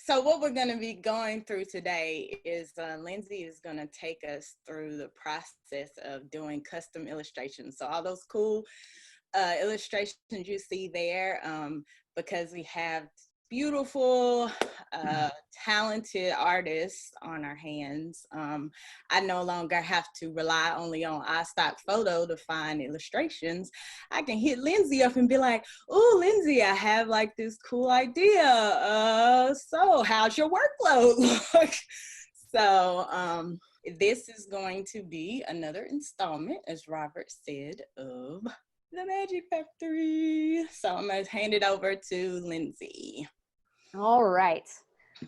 So what we're going to be going through today is Lindsay is going to take us through the process of doing custom illustrations. So all those cool illustrations you see there, because we have beautiful, talented artists on our hands. I no longer have to rely only on iStock Photo to find illustrations. I can hit Lindsay up and be like, "Oh, Lindsay, I have like this cool idea. So how's your workload look?" So this is going to be another installment, as Robert said, of the Magic Factory. So I'm gonna hand it over to Lindsay. All right.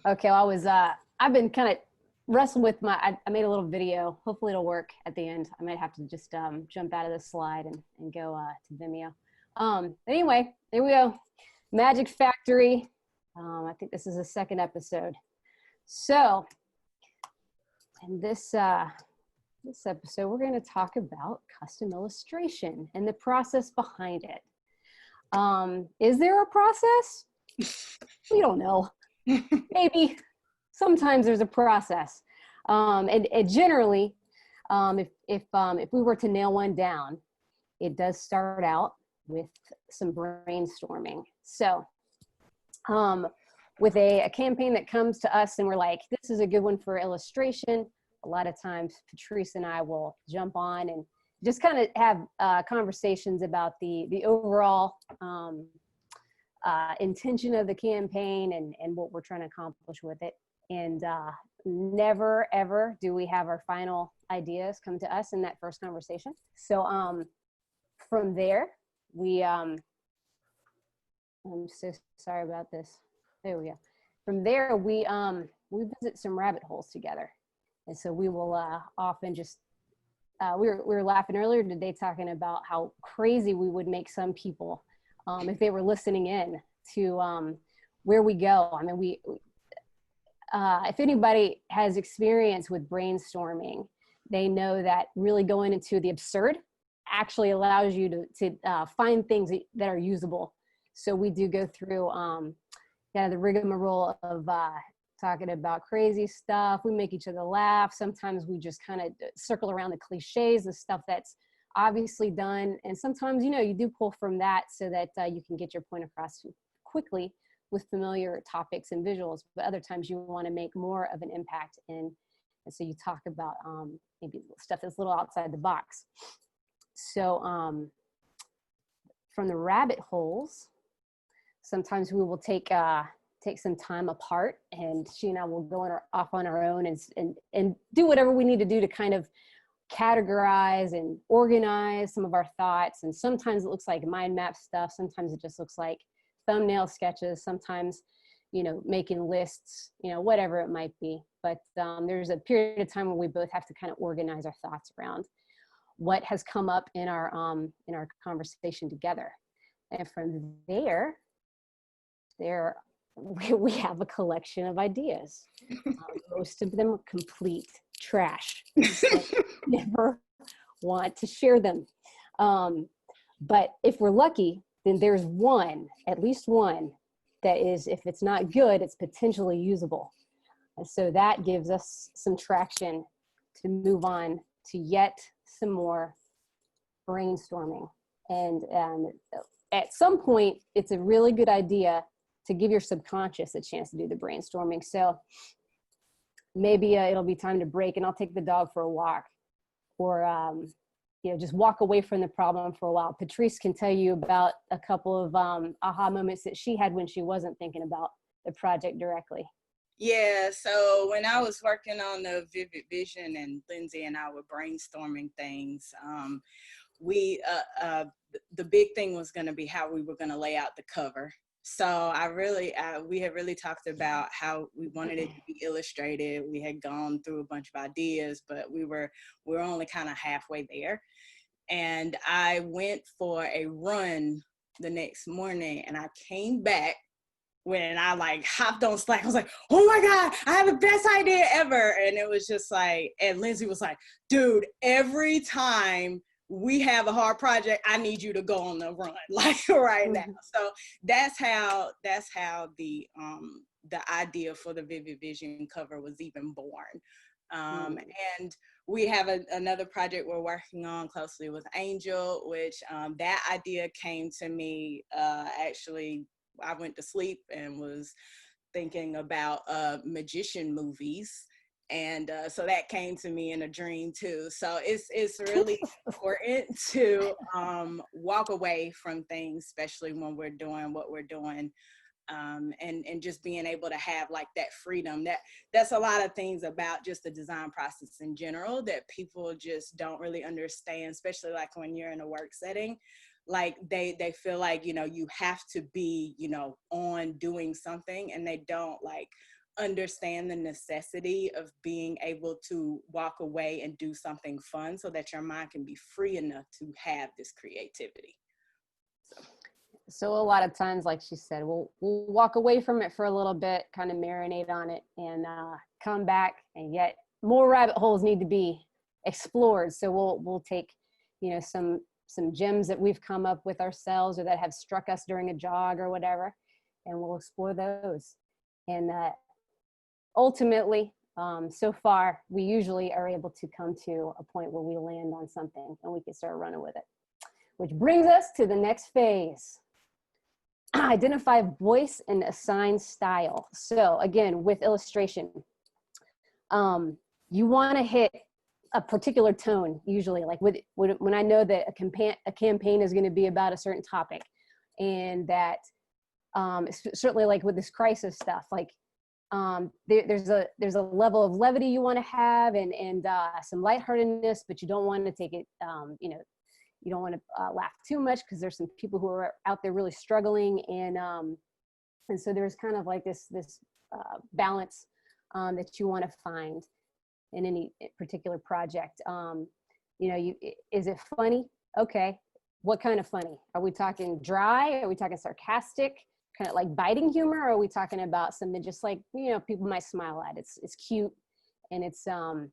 Okay. Well, I've been kind of wrestling with I made a little video. Hopefully it'll work at the end. I might have to just jump out of the slide and go to Vimeo. But anyway, there we go. Magic Factory. I think this is the second episode. So in this episode, we're going to talk about custom illustration and the process behind it. Is there a process? We don't know. Maybe sometimes there's a process. And generally, if we were to nail one down, it does start out with some brainstorming. So with a campaign that comes to us and we're like, this is a good one for illustration, a lot of times Patrice and I will jump on and just kind of have conversations about the overall intention of the campaign and what we're trying to accomplish with it. And never, ever do we have our final ideas come to us in that first conversation. So from there, I'm so sorry about this. There we go. From there, we visit some rabbit holes together. And so we will often just, we were laughing earlier today talking about how crazy we would make some people if they were listening in to where we go. I mean, if anybody has experience with brainstorming, they know that really going into the absurd actually allows you to find things that are usable. So we do go through the rigmarole of talking about crazy stuff. We make each other laugh. Sometimes we just kind of circle around the cliches, the stuff that's obviously done. And sometimes, you do pull from that so that you can get your point across quickly with familiar topics and visuals. But other times you want to make more of an impact. And so you talk about maybe stuff that's a little outside the box. So from the rabbit holes, sometimes we will take some time apart, and she and I will go off on our own and do whatever we need to do to kind of categorize and organize some of our thoughts. And sometimes it looks like mind map stuff. Sometimes it just looks like thumbnail sketches. Sometimes, making lists, whatever it might be. But there's a period of time where we both have to kind of organize our thoughts around what has come up in our conversation together. And from there we have a collection of ideas. Most of them are complete trash. Never want to share them. But if we're lucky, then there's at least one, that is, if it's not good, it's potentially usable. And so that gives us some traction to move on to yet some more brainstorming. And at some point, it's a really good idea to give your subconscious a chance to do the brainstorming. So maybe it'll be time to break and I'll take the dog for a walk, or just walk away from the problem for a while. Patrice can tell you about a couple of aha moments that she had when she wasn't thinking about the project directly. Yeah, so when I was working on the Vivid Vision and Lindsay and I were brainstorming things, the big thing was going to be how we were going to lay out the cover. So we had really talked about how we wanted it to be illustrated. We had gone through a bunch of ideas, but we were only kind of halfway there. And I went for a run the next morning, and I came back when I hopped on Slack. I was like, oh my God, I have the best idea ever. And it was just like, and Lindsay was like, dude, every time we have a hard project. I need you to go on the run, like right now. So that's how the idea for the Vivid Vision cover was even born. And we have another project we're working on closely with Angel, which that idea came to me actually. I went to sleep and was thinking about magician movies. And so that came to me in a dream too. So it's really important to walk away from things, especially when we're doing what we're doing. And just being able to have like that freedom. That's a lot of things about just the design process in general that people just don't really understand, especially like when you're in a work setting. Like they feel like, you know, you have to be, you know, on doing something, and they don't like understand the necessity of being able to walk away and do something fun so that your mind can be free enough to have this creativity. So a lot of times, like she said, we'll walk away from it for a little bit, kind of marinate on it, and come back, and yet more rabbit holes need to be explored. So we'll take, you know, some gems that we've come up with ourselves or that have struck us during a jog or whatever, and we'll explore those. And ultimately, so far, we usually are able to come to a point where we land on something and we can start running with it. Which brings us to the next phase. Identify voice and assign style. So again, with illustration, you want to hit a particular tone, usually, like when I know that a campaign is going to be about a certain topic, and that certainly like with this crisis stuff, like there's a level of levity you want to have, and some lightheartedness, but you don't want to take it, you know, you don't want to laugh too much because there's some people who are out there really struggling, and so there's kind of like this balance that you want to find in any particular project. You know, is it funny? Okay, what kind of funny? Are we talking dry? Are we talking sarcastic? Kind of like biting humor? Or are we talking about something just like, you know, people might smile at? It's cute, and it's a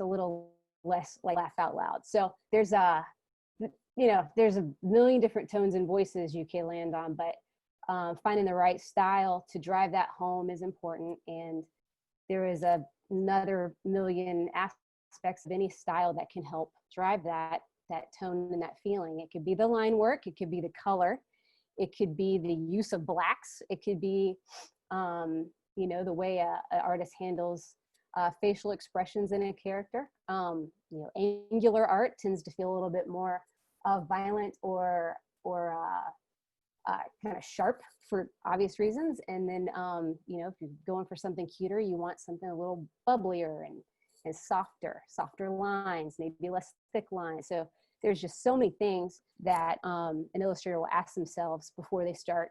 little less like laugh out loud. So there's there's a million different tones and voices you can land on, but finding the right style to drive that home is important. And there is another million aspects of any style that can help drive that tone and that feeling. It could be the line work, it could be the color, it could be the use of blacks, it could be you know, the way an artist handles facial expressions in a character. You know, angular art tends to feel a little bit more violent or kind of sharp for obvious reasons. And then, you know, if you're going for something cuter, you want something a little bubblier and softer lines, maybe less thick lines. So there's just so many things that an illustrator will ask themselves before they start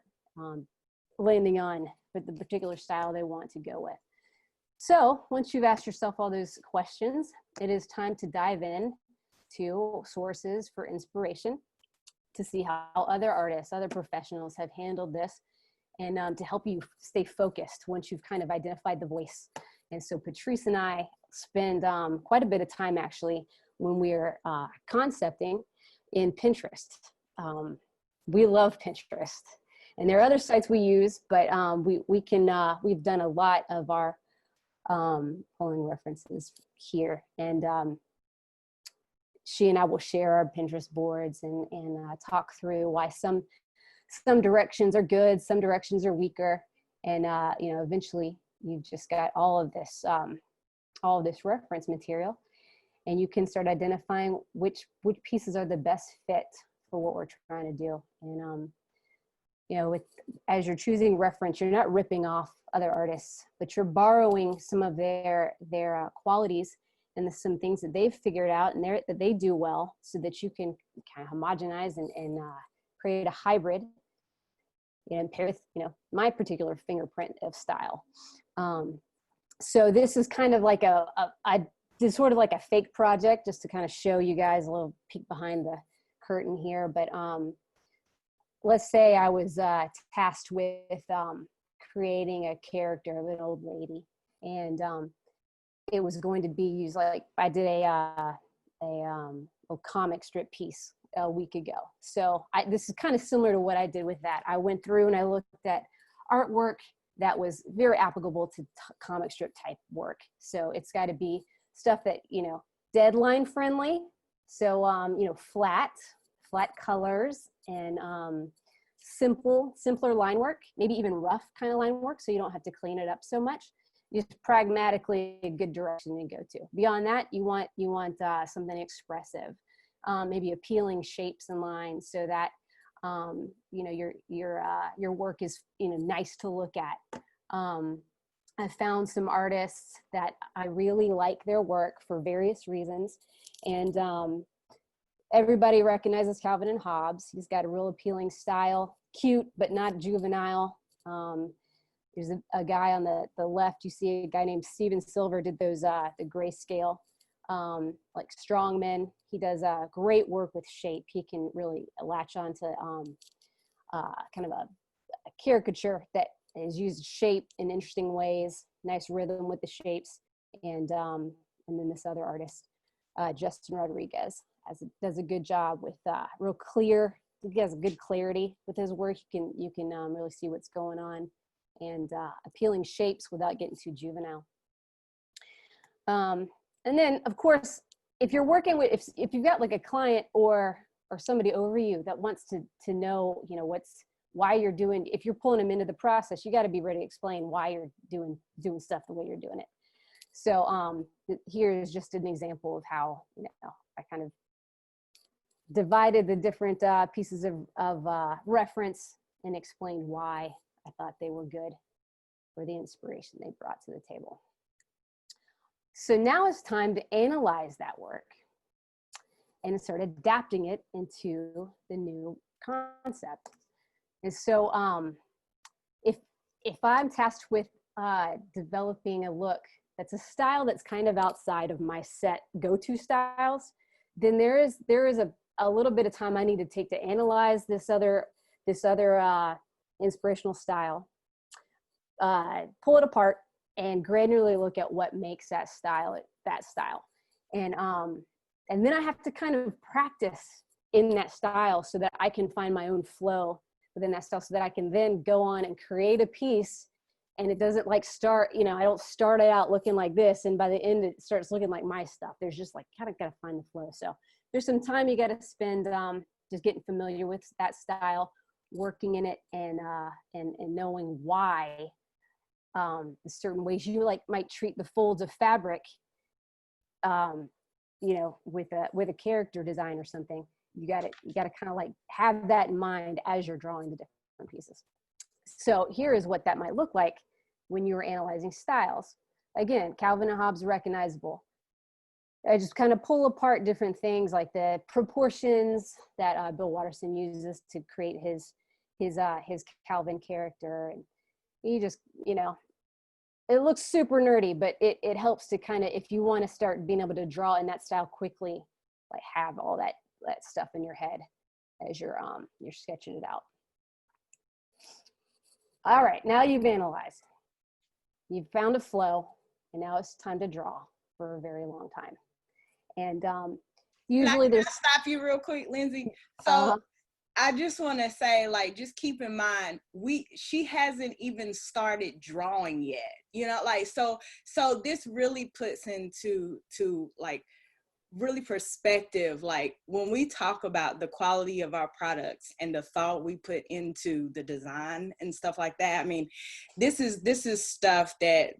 landing on the particular style they want to go with. So once you've asked yourself all those questions, it is time to dive in to sources for inspiration, to see how other artists, other professionals have handled this, and to help you stay focused once you've kind of identified the voice. And so Patrice and I spend quite a bit of time actually when we're concepting in Pinterest. We love Pinterest, and there are other sites we use, but we've done a lot of our pulling references here, and she and I will share our Pinterest boards and talk through why some directions are good, some directions are weaker, and you know, eventually you've just got all of this reference material, and you can start identifying which pieces are the best fit for what we're trying to do. And you know, as you're choosing reference, you're not ripping off other artists, but you're borrowing some of their qualities and some things that they've figured out and that they do well, so that you can kind of homogenize and create a hybrid, and pair with, you know, my particular fingerprint of style. So this is kind of like I did sort of like a fake project just to kind of show you guys a little peek behind the curtain here. But let's say I was tasked with creating a character of an old lady, and it was going to be used, like I did a little comic strip piece a week ago. So this is kind of similar to what I did with that. I went through and I looked at artwork that was very applicable to comic strip type work. So it's got to be stuff that, you know, deadline friendly. So, you know, flat colors and simpler line work, maybe even rough kind of line work, so you don't have to clean it up so much. Just pragmatically a good direction to go to. Beyond that, you want something expressive, maybe appealing shapes and lines, so that you know, your work is, you know, nice to look at. I found some artists that I really like their work for various reasons, and everybody recognizes Calvin and Hobbes. He's got a real appealing style, cute but not juvenile. There's a guy on the left, you see a guy named Steven Silver did those the grayscale, like strongmen. He does great work with shape. He can really latch on to kind of a caricature that is used shape in interesting ways, nice rhythm with the shapes. And then this other artist, Justin Rodriguez, does a good job with real clear, he has good clarity with his work. You can really see what's going on, and appealing shapes without getting too juvenile. And then, of course, if you're working with, if you've got like a client or somebody over you that wants to know, you know, why you're doing, if you're pulling them into the process, you got to be ready to explain why you're doing stuff the way you're doing it. So here is just an example of how, you know, I kind of divided the different pieces of reference and explained why I thought they were good for the inspiration they brought to the table. So now it's time to analyze that work and start adapting it into the new concept. And so if I'm tasked with developing a look that's a style that's kind of outside of my set go-to styles, then there is a little bit of time I need to take to analyze this other inspirational style, pull it apart, and granularly look at what makes that style. And then I have to kind of practice in that style so that I can find my own flow within that style, so that I can then go on and create a piece. And it doesn't like start, you know, I don't start it out looking like this, and by the end it starts looking like my stuff. There's just like kind of got to find the flow. So there's some time you got to spend just getting familiar with that style, working in it, and knowing why certain ways you might treat the folds of fabric, you know, with a character design or something. You got to kind of like have that in mind as you're drawing the different pieces. So here is what that might look like when you're analyzing styles. Again, Calvin and Hobbes recognizable. I just kind of pull apart different things like the proportions that Bill Watterson uses to create his Calvin character. And you just, you know, it looks super nerdy, but it helps to kind of, if you want to start being able to draw in that style quickly, like have all that stuff in your head as you're sketching it out. All right, now you've analyzed. You've found a flow, and now it's time to draw for a very long time. And usually there's... Can I stop you real quick, Lindsay? So I just want to say, like, just keep in mind, she hasn't even started drawing yet, you know, like, so this really puts into like really perspective, like when we talk about the quality of our products and the thought we put into the design and stuff like that. I mean, this is stuff that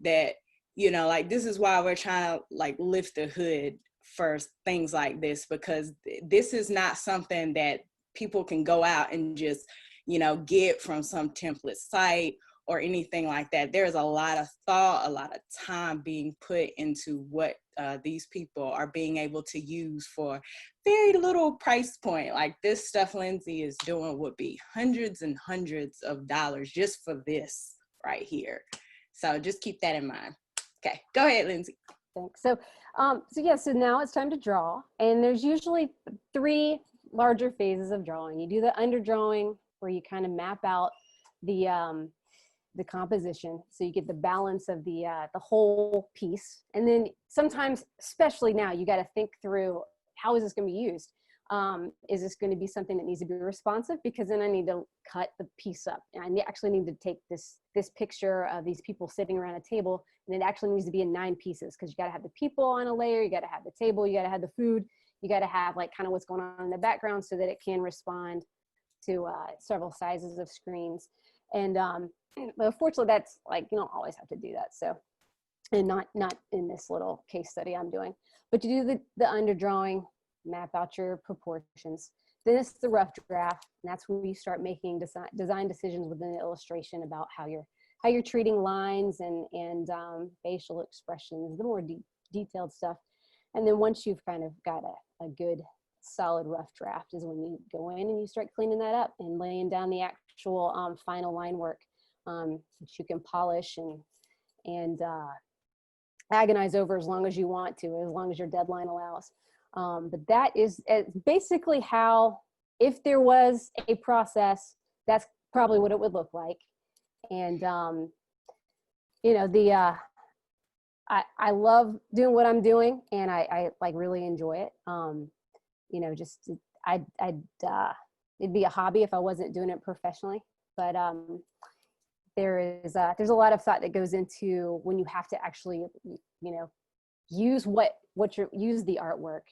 you know, like, this is why we're trying to like lift the hood for things like this, because this is not something that people can go out and just, you know, get from some template site or anything like that. There's a lot of thought, a lot of time being put into what these people are being able to use for very little price point. Like, this stuff Lindsay is doing would be hundreds and hundreds of dollars just for this right here. So just keep that in mind. Okay, go ahead, Lindsay. Thanks. So now it's time to draw. And there's usually 3 larger phases of drawing. You do the underdrawing, where you kind of map out the composition, so you get the balance of the whole piece. And then sometimes, especially now, you got to think through how is this going to be used? Is this going to be something that needs to be responsive? Because then I need to cut the piece up, and I actually need to take this picture of these people sitting around a table, and it actually needs to be in 9 pieces, because you got to have the people on a layer, you got to have the table, you got to have the food, you got to have like kind of what's going on in the background so that it can respond to several sizes of screens. And but unfortunately, that's like, you don't always have to do that. So, and not in this little case study I'm doing, but you do the underdrawing, map out your proportions. Then it's the rough draft, and that's when you start making design decisions within the illustration about how you're treating lines and facial expressions, the more detailed stuff. And then once you've kind of got a good solid rough draft is when you go in and you start cleaning that up and laying down the actual final line work, which you can polish and agonize over as long as you want to, as long as your deadline allows. But that is basically how, if there was a process, that's probably what it would look like. And you know, I love doing what I'm doing, and I like really enjoy it. You know, just it'd be a hobby if I wasn't doing it professionally. But there's a lot of thought that goes into when you have to actually, you know, use use the artwork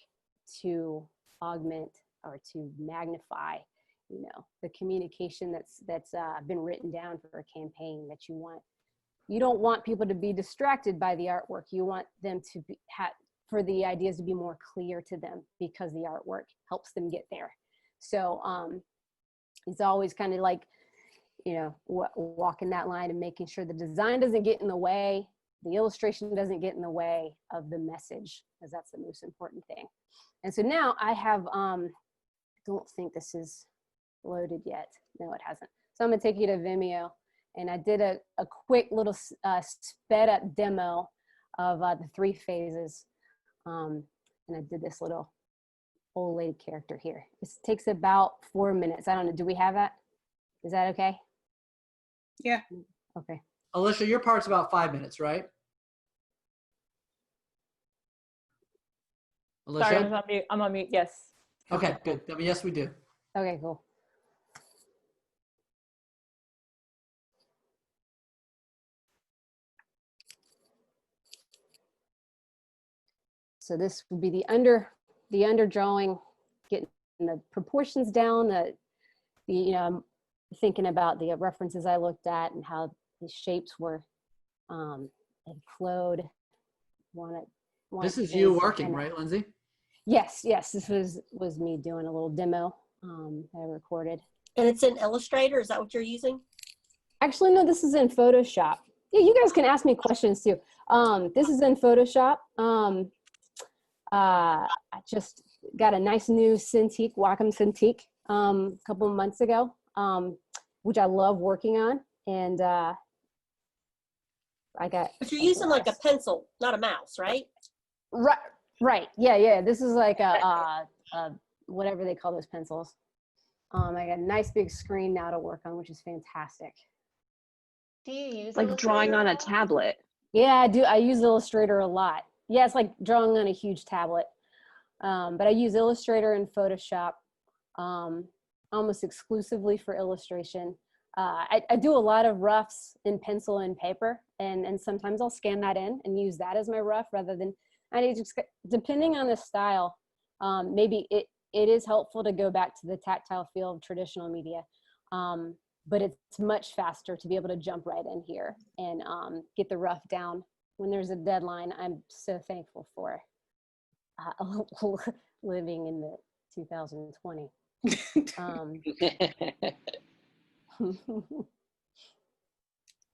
to augment or to magnify, you know, the communication that's been written down for a campaign that you want. You don't want people to be distracted by the artwork. You want them to for the ideas to be more clear to them, because the artwork helps them get there. So it's always kind of like, you know, walking that line and making sure the design doesn't get in the way, the illustration doesn't get in the way of the message, because that's the most important thing. And so now I have, don't think this is loaded yet. No, it hasn't. So I'm gonna take you to Vimeo, and I did a quick little sped up demo of the 3 phases. And I did this little old lady character here. This takes about 4 minutes. I don't know, do we have that? Is that okay? Yeah. Okay. Alicia, your part's about 5 minutes, right? Alicia? Sorry, I'm on mute, yes. Okay, good. I mean, yes, we do. Okay, cool. So this would be the underdrawing, getting the proportions down, the you know, thinking about the references I looked at and how the shapes were and flowed. This is you working, right, Lindsay? Yes, this was me doing a little demo that I recorded. And it's in Illustrator, is that what you're using? Actually, no, this is in Photoshop. Yeah, you guys can ask me questions too. This is in Photoshop. I just got a nice new Cintiq, Wacom Cintiq, a couple of months ago, which I love working on. And I got. But you're using like a pencil, not a mouse, right? Right. Yeah. This is like a whatever they call those pencils. I got a nice big screen now to work on, which is fantastic. Do you use like drawing on a tablet? Yeah, I do. I use Illustrator a lot. Yeah, it's like drawing on a huge tablet. But I use Illustrator and Photoshop almost exclusively for illustration. I do a lot of roughs in pencil and paper, and sometimes I'll scan that in and use that as my rough rather than, depending on the style, maybe it is helpful to go back to the tactile feel of traditional media. But it's much faster to be able to jump right in here and get the rough down when there's a deadline. I'm so thankful for living in the 2020.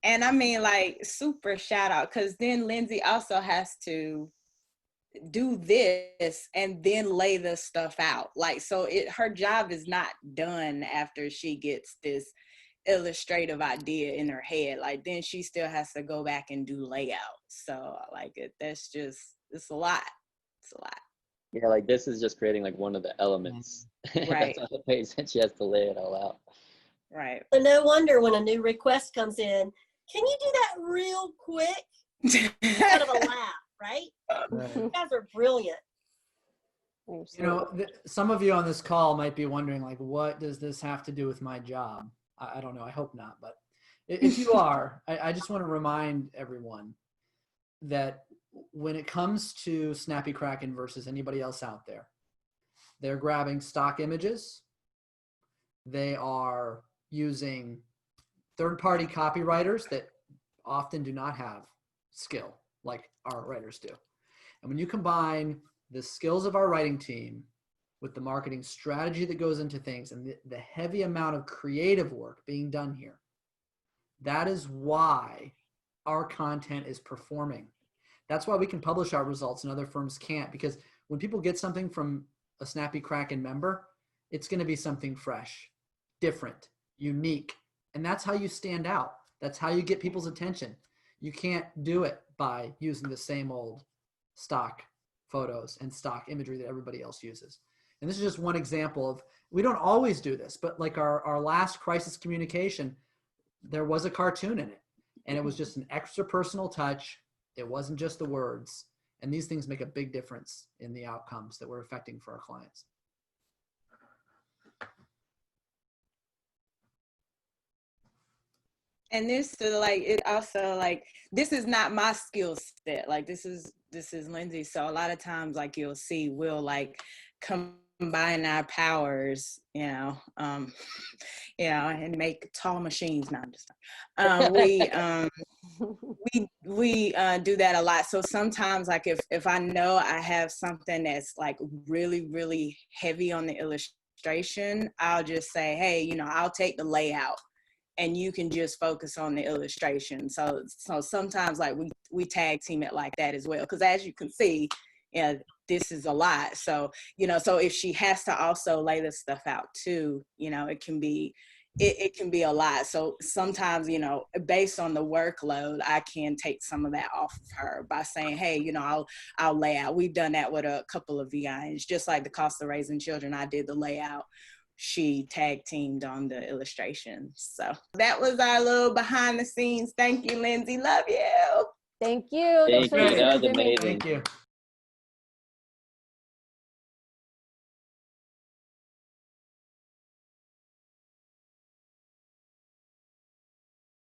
And I mean, like, super shout out, because then Lindsay also has to do this and then lay the stuff out. Like, so her job is not done after she gets this illustrative idea in her head. Like, then she still has to go back and do layout. So like, it's a lot. It's a lot. Yeah, like this is just creating like one of the elements. Right. That's on the page, and she has to lay it all out. Right. So no wonder when a new request comes in, can you do that real quick? Kind of a laugh, right? You guys are brilliant. You know, some of you on this call might be wondering, like, what does this have to do with my job? I don't know. I hope not. But if you are, I just want to remind everyone that when it comes to Snappy Kraken versus anybody else out there, they're grabbing stock images. They are using third-party copywriters that often do not have skill like our writers do. And when you combine the skills of our writing team with the marketing strategy that goes into things and the heavy amount of creative work being done here, that is why our content is performing. That's why we can publish our results and other firms can't, because when people get something from a Snappy Kraken member, it's going to be something fresh, different, unique. And that's how you stand out. That's how you get people's attention. You can't do it by using the same old stock photos and stock imagery that everybody else uses. And this is just one example of, we don't always do this, but like our last crisis communication, there was a cartoon in it. And it was just an extra personal touch. It wasn't just the words. And these things make a big difference in the outcomes that we're affecting for our clients. And this is like, it also like, this is not my skill set. Like this is Lindsay. So a lot of times, like you'll see, we'll like combine our powers, and make tall machines. No, I'm just we do that a lot. So sometimes, like if I know I have something that's like really, really heavy on the illustration, I'll just say, hey, I'll take the layout and you can just focus on the illustration. So sometimes like we tag team it like that as well. Cause as you can see, this is a lot. So, so if she has to also lay this stuff out too, it can be a lot. So sometimes, based on the workload, I can take some of that off of her by saying, hey, I'll lay out. We've done that with a couple of VIs, just like the cost of raising children. I did the layout. She tag teamed on the illustrations. So that was our little behind the scenes. Thank you, Lindsay. Love you. Thank you. Thank Thanks for you. That was listening to me. amazing. Thank you.